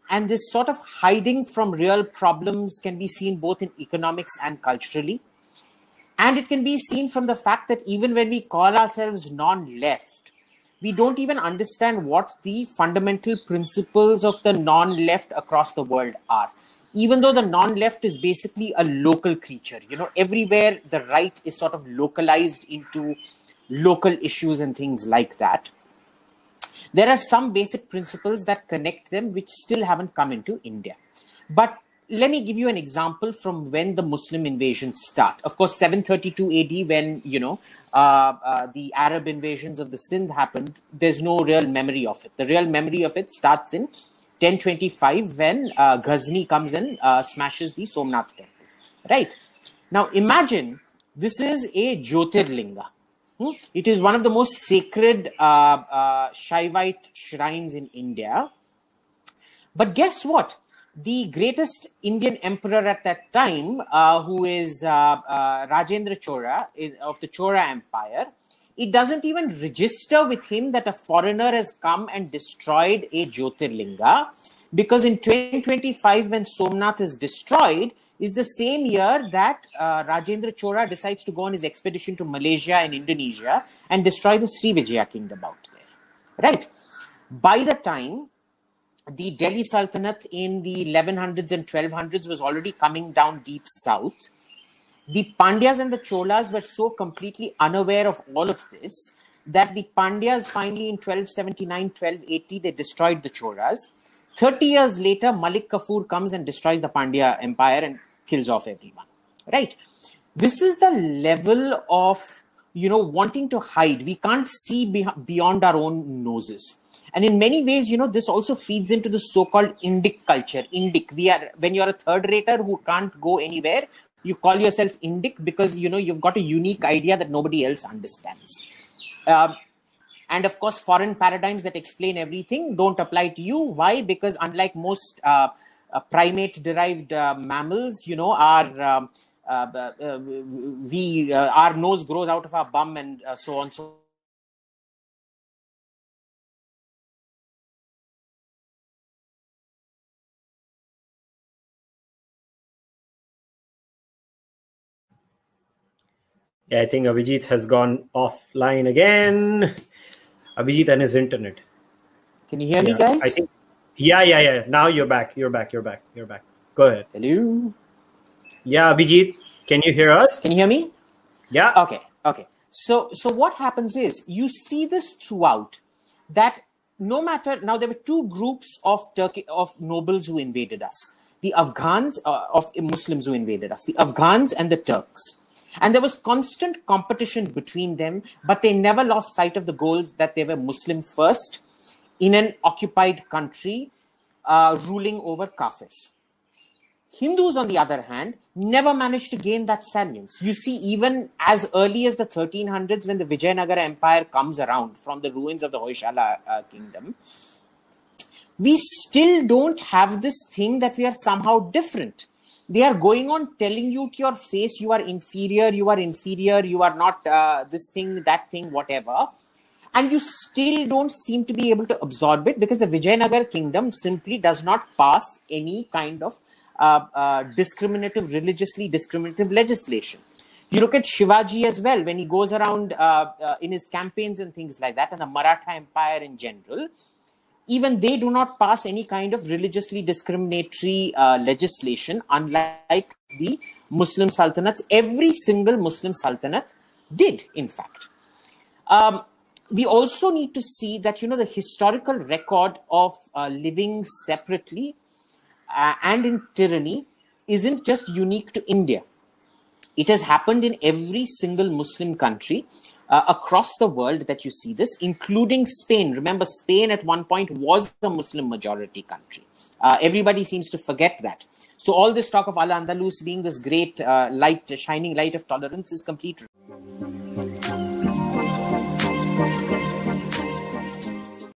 And this sort of hiding from real problems can be seen both in economics and culturally. And it can be seen from the fact that even when we call ourselves non-left, we don't even understand what the fundamental principles of the non-left across the world are. Even though the non-left is basically a local creature, everywhere the right is sort of localized into local issues and things like that. There are some basic principles that connect them, which still haven't come into India. But let me give you an example from when the Muslim invasions start. Of course, 732 AD, when, the Arab invasions of the Sindh happened, there's no real memory of it. The real memory of it starts in 1025 when Ghazni comes and smashes the Somnath temple. Right? Now, imagine this is a Jyotirlinga. It is one of the most sacred Shaivite shrines in India. But guess what? The greatest Indian emperor at that time, who is Rajendra Chola of the Chola Empire, it doesn't even register with him that a foreigner has come and destroyed a Jyotirlinga, because in 2025, when Somnath is destroyed, is the same year that Rajendra Chola decides to go on his expedition to Malaysia and Indonesia and destroy the Srivijaya kingdom out there. Right? By the time the Delhi Sultanate in the 1100s and 1200s was already coming down deep south, the Pandyas and the Cholas were so completely unaware of all of this that the Pandyas finally in 1279, 1280, they destroyed the Cholas. 30 years later, Malik Kafur comes and destroys the Pandya Empire and kills off everyone. Right? This is the level of, wanting to hide. We can't see beyond our own noses. And in many ways, this also feeds into the so-called Indic culture. Indic. When you're a third rater who can't go anywhere, you call yourself Indic because, you've got a unique idea that nobody else understands. And of course, foreign paradigms that explain everything don't apply to you. Why? Because unlike most primate-derived mammals, our nose grows out of our bum and so on. So yeah, I think Abhijit has gone offline again. Abhijit and his internet. Can you hear me, guys? I think. Yeah. Now you're back. You're back. Go ahead. Hello. Yeah, Abhijit, can you hear us? Can you hear me? Yeah. Okay. So what happens is you see this throughout, that no matter, now there were two groups of nobles who invaded us. The Afghans, of Muslims who invaded us, the Afghans and the Turks. And there was constant competition between them, but they never lost sight of the goal that they were Muslim first in an occupied country, ruling over Kafirs. Hindus, on the other hand, never managed to gain that salience. You see, even as early as the 1300s, when the Vijayanagara Empire comes around from the ruins of the Hoysala kingdom, we still don't have this thing that we are somehow different. They are going on telling you to your face, you are inferior, you are not this thing, that thing, whatever. And you still don't seem to be able to absorb it because the Vijayanagar kingdom simply does not pass any kind of religiously discriminative legislation. You look at Shivaji as well, when he goes around in his campaigns and things like that, and the Maratha Empire in general, even they do not pass any kind of religiously discriminatory legislation, unlike the Muslim sultanates. Every single Muslim sultanate did, in fact. We also need to see that, the historical record of living separately and in tyranny isn't just unique to India. It has happened in every single Muslim country across the world that you see this, including Spain. Remember, Spain at one point was a Muslim majority country. Everybody seems to forget that. So all this talk of Al-Andalus being this great shining light of tolerance is complete.